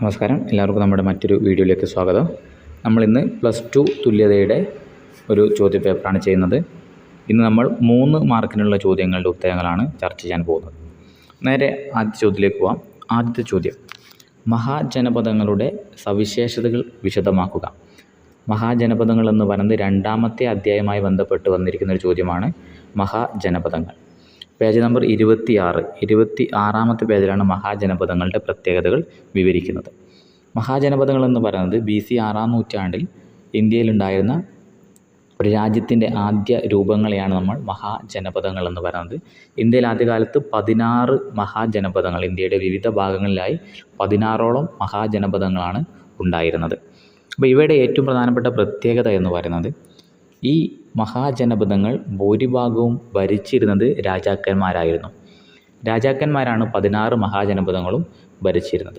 നമസ്കാരം, എല്ലാവർക്കും നമ്മുടെ മറ്റൊരു വീഡിയോയിലേക്ക് സ്വാഗതം. നമ്മളിന്ന് +2 തുല്യതയുടെ ഒരു ചോദ്യപേപ്പറാണ് ചെയ്യുന്നത്. ഇന്ന് നമ്മൾ 3 മാർക്കിനുള്ള ചോദ്യങ്ങളുടെ ഉത്തരങ്ങളാണ് ചർച്ച ചെയ്യാൻ പോകുന്നത്. നേരെ ആദ്യത്തെ ചോദ്യത്തിലേക്ക് പോകാം. ആദ്യത്തെ ചോദ്യം: മഹാജനപദങ്ങളുടെ സവിശേഷതകൾ വിശദമാക്കുക. മഹാജനപദങ്ങൾ എന്ന് പറയുന്നത് 2ാമത്തെ അധ്യായവുമായി ബന്ധപ്പെട്ട് വന്നിരിക്കുന്ന ഒരു ചോദ്യമാണ്. മഹാജനപദങ്ങൾ പേജ് നമ്പർ 26ാമത്തെ പേജിലാണ് മഹാജനപദങ്ങളുടെ പ്രത്യേകതകൾ വിവരിക്കുന്നത്. മഹാജനപദങ്ങൾ എന്ന് പറയുന്നത് BC 6ാം നൂറ്റാണ്ടിൽ ഇന്ത്യയിലുണ്ടായിരുന്ന ഒരു രാജ്യത്തിൻ്റെ ആദ്യ രൂപങ്ങളെയാണ് നമ്മൾ മഹാജനപദങ്ങൾ എന്ന് പറയുന്നത്. ഇന്ത്യയിൽ ആദ്യകാലത്ത് 16 മഹാജനപദങ്ങൾ, ഇന്ത്യയുടെ വിവിധ ഭാഗങ്ങളിലായി 16ഓളം മഹാജനപദങ്ങളാണ് ഉണ്ടായിരുന്നത്. അപ്പോൾ ഇവയുടെ ഏറ്റവും പ്രധാനപ്പെട്ട പ്രത്യേകത എന്ന് പറയുന്നത്, ഈ മഹാജനപദങ്ങൾ ഭൂരിഭാഗവും ഭരിച്ചിരുന്നത് രാജാക്കന്മാരായിരുന്നു. രാജാക്കന്മാരാണ് 16 മഹാജനപദങ്ങളും ഭരിച്ചിരുന്നത്.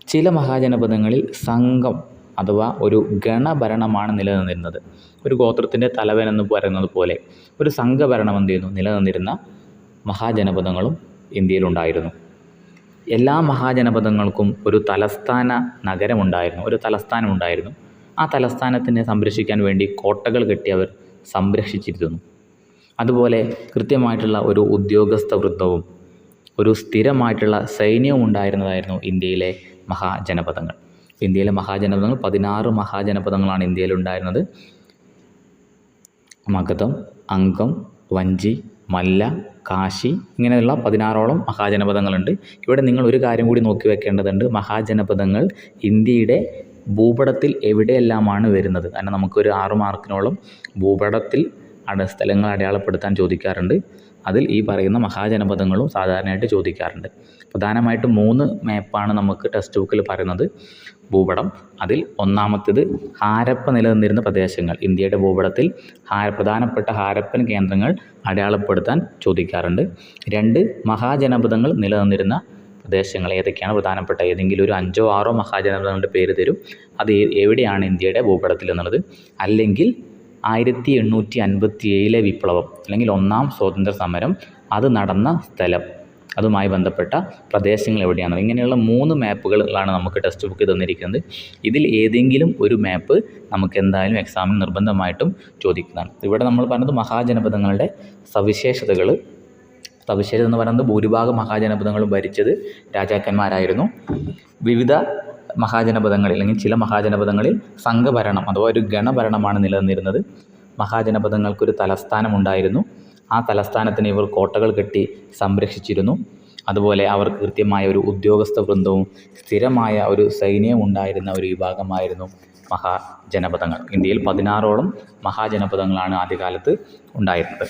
ചില മഹാജനപദങ്ങളിൽ സംഘം അഥവാ ഒരു ഗണഭരണമാണ് നിലനിന്നിരുന്നത്. ഒരു ഗോത്രത്തിൻ്റെ തലവൻ എന്ന് പറയുന്നത് പോലെ ഒരു സംഘഭരണം നിലനിന്നിരുന്ന മഹാജനപദങ്ങളും ഇന്ത്യയിലുണ്ടായിരുന്നു. എല്ലാ മഹാജനപദങ്ങൾക്കും ഒരു തലസ്ഥാന നഗരമുണ്ടായിരുന്നു, ഒരു തലസ്ഥാനമുണ്ടായിരുന്നു. ആ തലസ്ഥാനത്തിനെ സംരക്ഷിക്കാൻ വേണ്ടി കോട്ടകൾ കെട്ടി അവർ സംരക്ഷിച്ചിരുന്നു. അതുപോലെ കൃത്യമായിട്ടുള്ള ഒരു ഉദ്യോഗസ്ഥ വൃന്ദവും ഒരു സ്ഥിരമായിട്ടുള്ള സൈന്യവും ഉണ്ടായിരുന്നതായിരുന്നു ഇന്ത്യയിലെ മഹാജനപദങ്ങൾ. ഇന്ത്യയിലെ മഹാജനപദങ്ങൾ 16 മഹാജനപദങ്ങളാണ് ഇന്ത്യയിൽ ഉണ്ടായിരുന്നത്. മഗധം, അംഗം, വഞ്ചി, മല്ല, കാശി, ഇങ്ങനെയുള്ള 16ഓളം മഹാജനപദങ്ങളുണ്ട്. ഇവിടെ നിങ്ങൾ ഒരു കാര്യം കൂടി നോക്കി വെക്കേണ്ടതുണ്ട്. മഹാജനപദങ്ങൾ ഇന്ത്യയുടെ ഭൂപടത്തിൽ എവിടെയെല്ലാമാണ് വരുന്നത്. കാരണം നമുക്കൊരു 6 മാർക്കിനോളം ഭൂപടത്തിൽ സ്ഥലങ്ങൾ അടയാളപ്പെടുത്താൻ ചോദിക്കാറുണ്ട്. അതിൽ ഈ പറയുന്ന മഹാജനപദങ്ങളും സാധാരണയായിട്ട് ചോദിക്കാറുണ്ട്. പ്രധാനമായിട്ടും 3 മാപ്പാണ് നമുക്ക് ടെക്സ്റ്റ് ബുക്കിൽ പറയുന്നത്. ഭൂപടം, അതിൽ ഒന്നാമത്തേത് ഹാരപ്പ നിലനിന്നിരുന്ന പ്രദേശങ്ങൾ. ഇന്ത്യയുടെ ഭൂപടത്തിൽ പ്രധാനപ്പെട്ട ഹാരപ്പൻ കേന്ദ്രങ്ങൾ അടയാളപ്പെടുത്താൻ ചോദിക്കാറുണ്ട്. 2 മഹാജനപദങ്ങൾ നിലനിന്നിരുന്ന പ്രദേശങ്ങൾ ഏതൊക്കെയാണ് പ്രധാനപ്പെട്ട ഏതെങ്കിലും ഒരു 5ഓ 6ഓ മഹാജനപദങ്ങളുടെ പേര് തരും. അത് എവിടെയാണ് ഇന്ത്യയുടെ ഭൂപടത്തിൽ എന്നുള്ളത്. അല്ലെങ്കിൽ 1857 വിപ്ലവം അല്ലെങ്കിൽ 1ാം സ്വാതന്ത്ര്യ സമരം അത് നടന്ന സ്ഥലം, അതുമായി ബന്ധപ്പെട്ട പ്രദേശങ്ങൾ എവിടെയാണ്. ഇങ്ങനെയുള്ള 3 മാപ്പുകളാണ് നമുക്ക് ടെക്സ്റ്റ് ബുക്ക് തന്നിരിക്കുന്നത്. ഇതിൽ ഏതെങ്കിലും ഒരു മാപ്പ് നമുക്ക് എന്തായാലും എക്സാമിന് നിർബന്ധമായിട്ടും ചോദിക്കുന്നതാണ്. ഇവിടെ നമ്മൾ പറഞ്ഞത് മഹാജനപദങ്ങളുടെ സവിശേഷത എന്ന് പറയുന്നത് ഭൂരിഭാഗം മഹാജനപദങ്ങളും ഭരിച്ചത് രാജാക്കന്മാരായിരുന്നു. വിവിധ മഹാജനപദങ്ങളിൽ അല്ലെങ്കിൽ ചില മഹാജനപദങ്ങളിൽ സംഘഭരണം അഥവാ ഒരു ഗണഭരണമാണ് നിലനിന്നിരുന്നത്. മഹാജനപദങ്ങൾക്കൊരു തലസ്ഥാനമുണ്ടായിരുന്നു. ആ തലസ്ഥാനത്തിന് ഇവർ കോട്ടകൾ കെട്ടി സംരക്ഷിച്ചിരുന്നു. അതുപോലെ അവർക്ക് കൃത്യമായ ഒരു ഉദ്യോഗസ്ഥ വൃന്ദവും സ്ഥിരമായ ഒരു സൈന്യവും ഉണ്ടായിരുന്ന ഒരു വിഭാഗമായിരുന്നു മഹാജനപദങ്ങൾ. ഇന്ത്യയിൽ 16ഓളം മഹാജനപദങ്ങളാണ് ആദ്യകാലത്ത് ഉണ്ടായിരുന്നത്.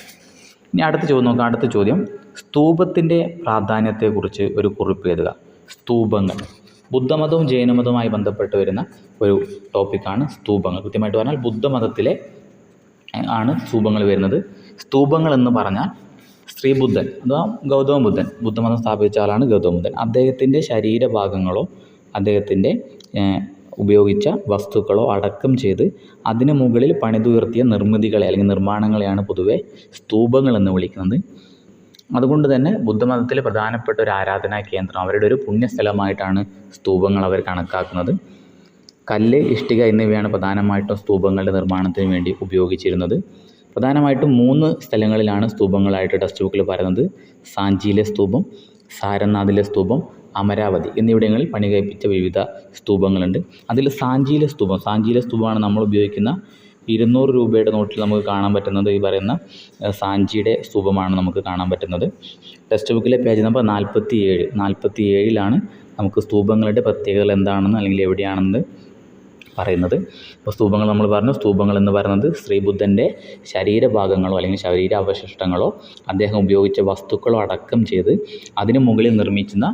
ഇനി അടുത്ത ചോദ്യം: സ്തൂപത്തിൻ്റെ പ്രാധാന്യത്തെക്കുറിച്ച് ഒരു കുറിപ്പ് എഴുതുക. സ്തൂപങ്ങൾ ബുദ്ധമതവും ജൈനമതവുമായി ബന്ധപ്പെട്ട് വരുന്ന ഒരു ടോപ്പിക്കാണ് സ്തൂപങ്ങൾ. കൃത്യമായിട്ട് പറഞ്ഞാൽ ബുദ്ധമതത്തിലെ ആണ് സ്തൂപങ്ങൾ വരുന്നത്. സ്തൂപങ്ങൾ എന്ന് പറഞ്ഞാൽ ശ്രീബുദ്ധൻ അഥവാ ഗൗതമ ബുദ്ധൻ, ബുദ്ധമതം സ്ഥാപിച്ച ആളാണ് ഗൗതമ ബുദ്ധൻ. അദ്ദേഹത്തിൻ്റെ ശരീരഭാഗങ്ങളോ അദ്ദേഹത്തിൻ്റെ ഉപയോഗിച്ച വസ്തുക്കളോ അടക്കം ചെയ്ത് അതിന് മുകളിൽ പണിതുയർത്തിയ നിർമ്മിതികളെ അല്ലെങ്കിൽ നിർമ്മാണങ്ങളെയാണ് പൊതുവെ സ്തൂപങ്ങൾ എന്ന് വിളിക്കുന്നത്. അതുകൊണ്ട് തന്നെ ബുദ്ധമതത്തിലെ പ്രധാനപ്പെട്ട ഒരു ആരാധനാ കേന്ദ്രം, അവരുടെ ഒരു പുണ്യസ്ഥലമായിട്ടാണ് സ്തൂപങ്ങൾ അവർ കണക്കാക്കുന്നത്. കല്ല്, ഇഷ്ടിക എന്നിവയാണ് പ്രധാനമായിട്ടും സ്തൂപങ്ങളുടെ നിർമ്മാണത്തിന് വേണ്ടി ഉപയോഗിച്ചിരുന്നത്. പ്രധാനമായിട്ടും 3 സ്ഥലങ്ങളിലാണ് സ്തൂപങ്ങളായിട്ട് ടെക്സ്റ്റ് ബുക്കിൽ പറയുന്നത്. സാഞ്ചിയിലെ സ്തൂപം, സാരനാഥിലെ സ്തൂപം, അമരാവതി എന്നിവിടങ്ങളിൽ പണി കഴിപ്പിച്ച വിവിധ സ്തൂപങ്ങളുണ്ട്. അതിൽ സാഞ്ചിയിലെ സ്തൂപമാണ് നമ്മൾ ഉപയോഗിക്കുന്ന 200 രൂപയുടെ നോട്ടിൽ നമുക്ക് കാണാൻ പറ്റുന്നത്. ഈ പറയുന്ന സാഞ്ചിയുടെ സ്തൂപമാണ് നമുക്ക് കാണാൻ പറ്റുന്നത്. ടെക്സ്റ്റ് ബുക്കിലെ പേജ് നമ്പർ 47ലാണ് നമുക്ക് സ്തൂപങ്ങളുടെ പ്രത്യേകതകൾ എന്താണെന്ന് അല്ലെങ്കിൽ എവിടെയാണെന്ന് പറയുന്നത്. അപ്പോൾ സ്തൂപങ്ങൾ നമ്മൾ പറഞ്ഞു. സ്തൂപങ്ങൾ എന്ന് പറയുന്നത് ശ്രീബുദ്ധൻ്റെ ശരീരഭാഗങ്ങളോ അല്ലെങ്കിൽ ശരീരാവശിഷ്ടങ്ങളോ അദ്ദേഹം ഉപയോഗിച്ച വസ്തുക്കളോ അടക്കം ചെയ്ത് അതിനു മുകളിൽ നിർമ്മിക്കുന്ന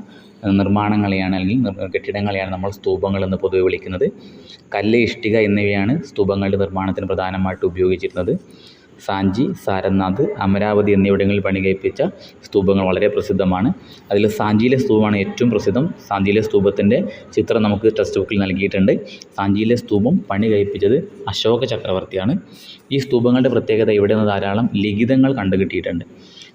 നിർമ്മാണങ്ങളെയാണ് അല്ലെങ്കിൽ കെട്ടിടങ്ങളെയാണ് നമ്മൾ സ്തൂപങ്ങൾ എന്ന് പൊതുവെ വിളിക്കുന്നത്. കല്ല്, ഇഷ്ടിക എന്നിവയാണ് സ്തൂപങ്ങളുടെ നിർമ്മാണത്തിന് പ്രധാനമായിട്ട് ഉപയോഗിച്ചിരുന്നത്. സാഞ്ചി, സാരനാഥ്, അമരാവതി എന്നിവിടങ്ങളിൽ പണി കഴിപ്പിച്ച സ്തൂപങ്ങൾ വളരെ പ്രസിദ്ധമാണ്. അതിൽ സാഞ്ചിയിലെ സ്തൂപമാണ് ഏറ്റവും പ്രസിദ്ധം. സാഞ്ചിയിലെ സ്തൂപത്തിൻ്റെ ചിത്രം നമുക്ക് ടെക്സ്റ്റ് ബുക്കിൽ നൽകിയിട്ടുണ്ട്. സാഞ്ചിയിലെ സ്തൂപം പണി കഴിപ്പിച്ചത് അശോക ചക്രവർത്തിയാണ്. ഈ സ്തൂപങ്ങളുടെ പ്രത്യേകത ഇവിടെ നിന്ന് ധാരാളം ലിഖിതങ്ങൾ കണ്ടുകിട്ടിയിട്ടുണ്ട്.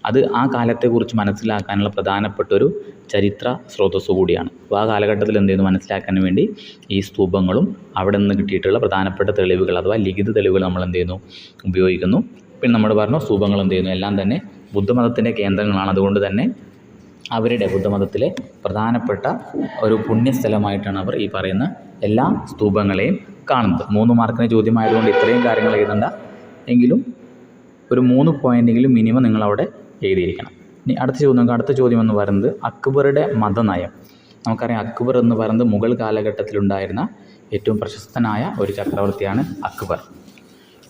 അത് ആ കാലത്തെക്കുറിച്ച് മനസ്സിലാക്കാനുള്ള പ്രധാനപ്പെട്ട ഒരു ചരിത്ര സ്രോതസ്സു കൂടിയാണ്. അപ്പോൾ ആ കാലഘട്ടത്തിൽ എന്ത് ചെയ്യുന്നു, മനസ്സിലാക്കാൻ വേണ്ടി ഈ സ്തൂപങ്ങളും അവിടെ നിന്ന് കിട്ടിയിട്ടുള്ള പ്രധാനപ്പെട്ട തെളിവുകൾ അഥവാ ലിഖിത തെളിവുകൾ നമ്മൾ എന്ത് ചെയ്യുന്നു, ഉപയോഗിക്കുന്നു. പിന്നെ നമ്മൾ പറഞ്ഞു സ്തൂപങ്ങൾ എന്ത് ചെയ്യുന്നു, എല്ലാം തന്നെ ബുദ്ധമതത്തിൻ്റെ കേന്ദ്രങ്ങളാണ്. അതുകൊണ്ട് തന്നെ അവരുടെ ബുദ്ധമതത്തിലെ പ്രധാനപ്പെട്ട ഒരു പുണ്യസ്ഥലമായിട്ടാണ് അവർ ഈ പറയുന്ന എല്ലാ സ്തൂപങ്ങളെയും കാണുന്നത്. 3 മാർക്കിന് ചോദ്യമായതുകൊണ്ട് ഇത്രയും കാര്യങ്ങൾ എഴുതണ്ട, എങ്കിലും ഒരു 3 പോയിൻ്റെങ്കിലും മിനിമം നിങ്ങളവിടെ എഴുതിയിരിക്കണം. ഇനി അടുത്ത ചോദ്യം എന്ന് പറയുന്നത് അക്ബറുടെ മതനയം. നമുക്കറിയാം അക്ബർ എന്ന് പറയുന്നത് മുഗൾ കാലഘട്ടത്തിലുണ്ടായിരുന്ന ഏറ്റവും പ്രശസ്തനായ ഒരു ചക്രവർത്തിയാണ് അക്ബർ.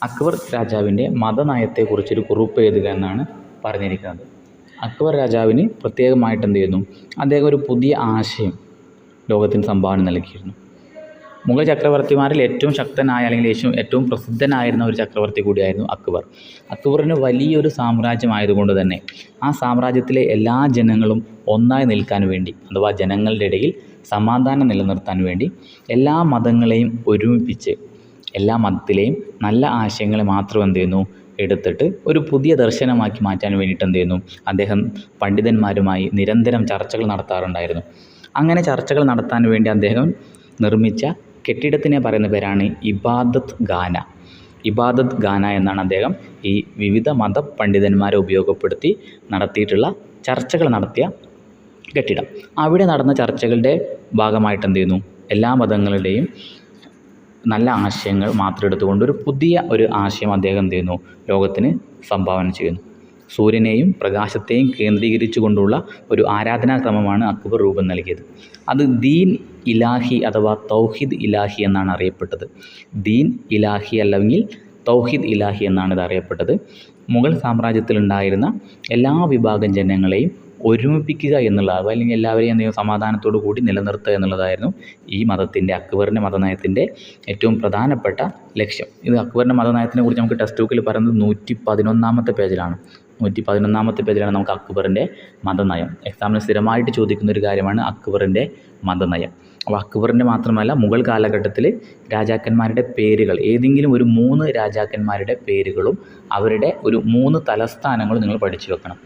അക്ബർ രാജാവിൻ്റെ മതനയത്തെക്കുറിച്ചൊരു കുറിപ്പ് എഴുതുക എന്നാണ് പറഞ്ഞിരിക്കുന്നത്. അക്ബർ രാജാവിന് പ്രത്യേകമായിട്ട് എന്ത് ചെയ്യുന്നു, അദ്ദേഹം ഒരു പുതിയ ആശയം ലോകത്തിന് സംഭാവന നൽകിയിരുന്നു. മുഗൾ ചക്രവർത്തിമാരിൽ ഏറ്റവും ശക്തനായ അല്ലെങ്കിൽ ഏറ്റവും പ്രസിദ്ധനായിരുന്ന ഒരു ചക്രവർത്തി കൂടിയായിരുന്നു അക്ബർ. അക്ബറിന് വലിയൊരു സാമ്രാജ്യമായതുകൊണ്ട് തന്നെ ആ സാമ്രാജ്യത്തിലെ എല്ലാ ജനങ്ങളും ഒന്നായി നിൽക്കാൻ വേണ്ടി അഥവാ ജനങ്ങളുടെ ഇടയിൽ സമാധാനം നിലനിർത്താൻ വേണ്ടി എല്ലാ മതങ്ങളെയും ഒരുമിപ്പിച്ച് എല്ലാ മതത്തിലെയും നല്ല ആശയങ്ങളെ മാത്രം എന്ത് ചെയ്യുന്നു, എടുത്തിട്ട് ഒരു പുതിയ ദർശനമാക്കി മാറ്റാൻ വേണ്ടിയിട്ട് എന്ത് ചെയ്യുന്നു, അദ്ദേഹം പണ്ഡിതന്മാരുമായി നിരന്തരം ചർച്ചകൾ നടത്താറുണ്ടായിരുന്നു. അങ്ങനെ ചർച്ചകൾ നടത്താൻ വേണ്ടി അദ്ദേഹം നിർമ്മിച്ച കെട്ടിടത്തിനെ പറയുന്ന പേരാണ് ഇബാദത്ത് ഖാന. ഇബാദത്ത് ഖാന എന്നാണ് അദ്ദേഹം ഈ വിവിധ മത പണ്ഡിതന്മാരെ ഉപയോഗപ്പെടുത്തി നടത്തിയിട്ടുള്ള ചർച്ചകൾ നടത്തിയ കെട്ടിടം. അവിടെ നടന്ന ചർച്ചകളുടെ ഭാഗമായിട്ട് എന്ത് ചെയ്യുന്നു, എല്ലാ മതങ്ങളുടെയും നല്ല ആശയങ്ങൾ മാത്രം എടുത്തുകൊണ്ട് ഒരു പുതിയ ഒരു ആശയം അദ്ദേഹം എന്ത് ചെയ്യുന്നു, ലോകത്തിന് സംഭാവന ചെയ്യുന്നു. സൂര്യനെയും പ്രകാശത്തെയും കേന്ദ്രീകരിച്ചു കൊണ്ടുള്ള ഒരു ആരാധനാക്രമമാണ് അക്ബർ രൂപം നൽകിയത്. അത് ദീൻ ഇലാഹി അഥവാ തൗഹീദ് ഇലാഹി എന്നാണ് അറിയപ്പെട്ടത്. ദീൻ ഇലാഹി അല്ലെങ്കിൽ തൗഹീദ് ഇലാഹി എന്നാണ് ഇത് അറിയപ്പെട്ടത്. മുഗൾ സാമ്രാജ്യത്തിലുണ്ടായിരുന്ന എല്ലാ വിഭാഗം ജനങ്ങളെയും ഒരുമിപ്പിക്കുക എന്നുള്ളത് അല്ലെങ്കിൽ എല്ലാവരെയും എന്തെങ്കിലും സമാധാനത്തോടു കൂടി നിലനിർത്തുക എന്നുള്ളതായിരുന്നു ഈ മതത്തിൻ്റെ അക്ബറിൻ്റെ മതനയത്തിൻ്റെ ഏറ്റവും പ്രധാനപ്പെട്ട ലക്ഷ്യം. ഇത് അക്ബറിൻ്റെ മതനയത്തിനെ കുറിച്ച് നമുക്ക് ടെക്സ്റ്റ് ബുക്കിൽ പറയുന്നത് 111-ാമത്തെ പേജിലാണ്. 111-ാമത്തെ പേജിലാണ് നമുക്ക് അക്ബറിൻ്റെ മതനയം. എക്സാമിന് സ്ഥിരമായിട്ട് ചോദിക്കുന്ന ഒരു കാര്യമാണ് അക്ബറിൻ്റെ മതനയം. അപ്പോൾ അക്ബറിൻ്റെ മാത്രമല്ല മുഗൾ കാലഘട്ടത്തിൽ രാജാക്കന്മാരുടെ പേരുകൾ ഏതെങ്കിലും ഒരു 3 രാജാക്കന്മാരുടെ പേരുകളും അവരുടെ ഒരു 3 തലസ്ഥാനങ്ങളും നിങ്ങൾ പഠിച്ചു വെക്കണം.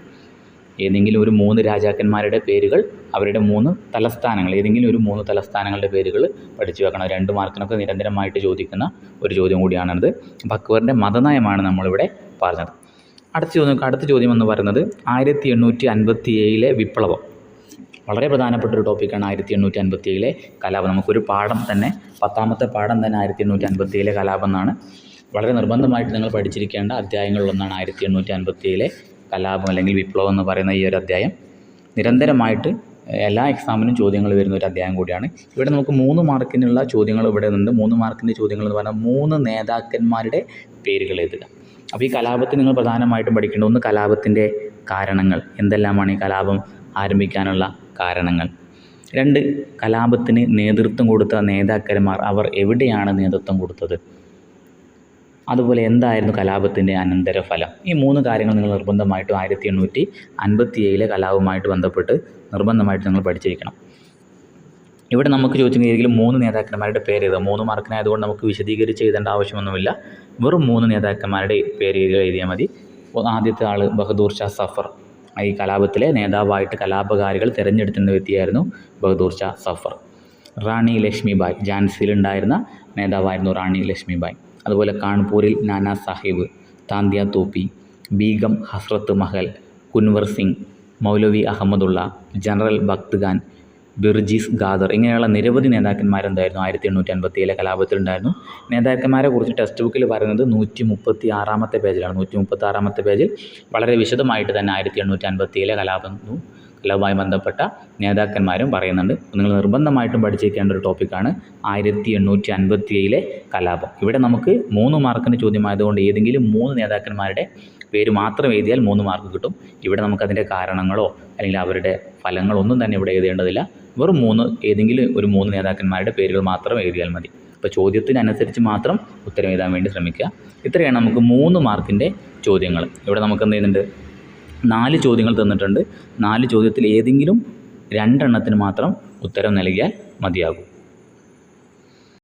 ഏതെങ്കിലും ഒരു 3 രാജാക്കന്മാരുടെ പേരുകൾ അവരുടെ 3 തലസ്ഥാനങ്ങൾ ഏതെങ്കിലും ഒരു 3 തലസ്ഥാനങ്ങളുടെ പേരുകൾ പഠിച്ചു വെക്കണം. 2 മാർക്കിനൊക്കെ നിരന്തരമായിട്ട് ചോദിക്കുന്ന ഒരു ചോദ്യം കൂടിയാണിത്. അപ്പോൾ അക്ബറിൻ്റെ മതനയമാണ് നമ്മളിവിടെ പറഞ്ഞത്. അടുത്ത ചോദ്യം എന്ന് പറയുന്നത് 1857 വിപ്ലവം. വളരെ പ്രധാനപ്പെട്ട ഒരു ടോപ്പിക്കാണ് 1857 കലാപം. നമുക്കൊരു പാഠം തന്നെ 10ാമത്തെ പാഠം തന്നെ 1857 കലാപം എന്നാണ്. വളരെ നിർബന്ധമായിട്ട് നിങ്ങൾ പഠിച്ചിരിക്കേണ്ട അധ്യായങ്ങളിലൊന്നാണ് 1857 കലാപം അല്ലെങ്കിൽ വിപ്ലവം എന്ന് പറയുന്ന ഈ ഒരു അധ്യായം. നിരന്തരമായിട്ട് എല്ലാ എക്സാമിനും ചോദ്യങ്ങൾ വരുന്ന ഒരു അധ്യായം കൂടിയാണ്. ഇവിടെ നമുക്ക് 3 മാർക്കിനുള്ള ചോദ്യങ്ങൾ ഇവിടെ ഉണ്ട്. 3 മാർക്കിൻ്റെ ചോദ്യങ്ങൾ എന്ന് പറഞ്ഞാൽ 3 നേതാക്കന്മാരുടെ പേരുകൾ എഴുതുക. അപ്പോൾ ഈ കലാപത്തിൽ നിങ്ങൾ പ്രധാനമായിട്ടും പഠിക്കേണ്ട ഒന്ന് കലാപത്തിൻ്റെ കാരണങ്ങൾ, എന്തെല്ലാമാണ് ഈ കലാപം ആരംഭിക്കാനുള്ള കാരണങ്ങൾ. 2 കലാപത്തിന് നേതൃത്വം കൊടുത്ത നേതാക്കന്മാർ, അവർ എവിടെയാണ് നേതൃത്വം കൊടുത്തത്, അതുപോലെ എന്തായിരുന്നു കലാപത്തിൻ്റെ അനന്തരഫലം. ഈ 3 കാര്യങ്ങൾ നിങ്ങൾ നിർബന്ധമായിട്ടും 1857 കലാപവുമായിട്ട് ബന്ധപ്പെട്ട് നിർബന്ധമായിട്ട് നിങ്ങൾ പഠിച്ചിരിക്കണം. ഇവിടെ നമുക്ക് ചോദിച്ചെങ്കിൽ ഏതെങ്കിലും 3 നേതാക്കന്മാരുടെ പേര് എഴുതുക. 3 മാർക്കിനായതുകൊണ്ട് നമുക്ക് വിശദീകരിച്ച് എഴുതേണ്ട ആവശ്യമൊന്നുമില്ല. വെറും 3 നേതാക്കന്മാരുടെ പേര് എഴുതിയാൽ മതി. ആദ്യത്തെ ആൾ ബഹദൂർ ഷാ സഫർ. ഈ കലാപത്തിലെ നേതാവായിട്ട് കലാപകാരികൾ തിരഞ്ഞെടുത്തിരുന്ന വ്യക്തിയായിരുന്നു ബഹദൂർ ഷാ സഫർ. റാണി ലക്ഷ്മിബായ്, ഝാൻസിയിലുണ്ടായിരുന്ന നേതാവായിരുന്നു റാണി ലക്ഷ്മിബായ്. അതുപോലെ കാൺപൂരിൽ നാനാ സാഹിബ്, താന്തിയ തോപ്പി, ബീഗം ഹസ്രത്ത് മഹൽ, കുൻവർ സിംഗ്, മൗലവി അഹമ്മദുള്ള, ജനറൽ ഭക്ത് ഖാൻ, ബിർജീസ് ഖാദർ, ഇങ്ങനെയുള്ള നിരവധി നേതാക്കന്മാരെന്തായിരുന്നു 1857 കലാപത്തിലുണ്ടായിരുന്നു. നേതാക്കന്മാരെ കുറിച്ച് ടെക്സ്റ്റ് ബുക്കിൽ പറയുന്നത് 136-ാമത്തെ പേജിലാണ്. 136-ാമത്തെ പേജിൽ വളരെ വിശദമായിട്ട് തന്നെ 1857 കലാപവുമായി ബന്ധപ്പെട്ട നേതാക്കന്മാരും പറയുന്നുണ്ട്. നിങ്ങൾ നിർബന്ധമായിട്ടും പഠിച്ചിരിക്കേണ്ട ഒരു ടോപ്പിക്കാണ് 1857 കലാപം. ഇവിടെ നമുക്ക് 3 മാർക്കിന് ചോദ്യമായതുകൊണ്ട് ഏതെങ്കിലും 3 നേതാക്കന്മാരുടെ പേര് മാത്രം എഴുതിയാൽ 3 മാർക്ക് കിട്ടും. ഇവിടെ നമുക്കതിൻ്റെ കാരണങ്ങളോ അല്ലെങ്കിൽ അവരുടെ ഫലങ്ങളോ ഒന്നും തന്നെ ഇവിടെ എഴുതേണ്ടതില്ല. വെറും ഏതെങ്കിലും ഒരു 3 നേതാക്കന്മാരുടെ പേരുകൾ മാത്രം എഴുതിയാൽ മതി. അപ്പോൾ ചോദ്യത്തിനനുസരിച്ച് മാത്രം ഉത്തരം എഴുതാൻ വേണ്ടി ശ്രമിക്കുക. ഇത്രയാണ് നമുക്ക് 3 മാർക്കിൻ്റെ ചോദ്യങ്ങൾ. ഇവിടെ നമുക്ക് എന്ത് ചെയ്യുന്നുണ്ട്, 4 ചോദ്യങ്ങൾ തന്നിട്ടുണ്ട്. 4 ചോദ്യത്തിൽ ഏതെങ്കിലും 2 എണ്ണത്തിന് മാത്രം ഉത്തരം നൽകിയാൽ മതിയാകും.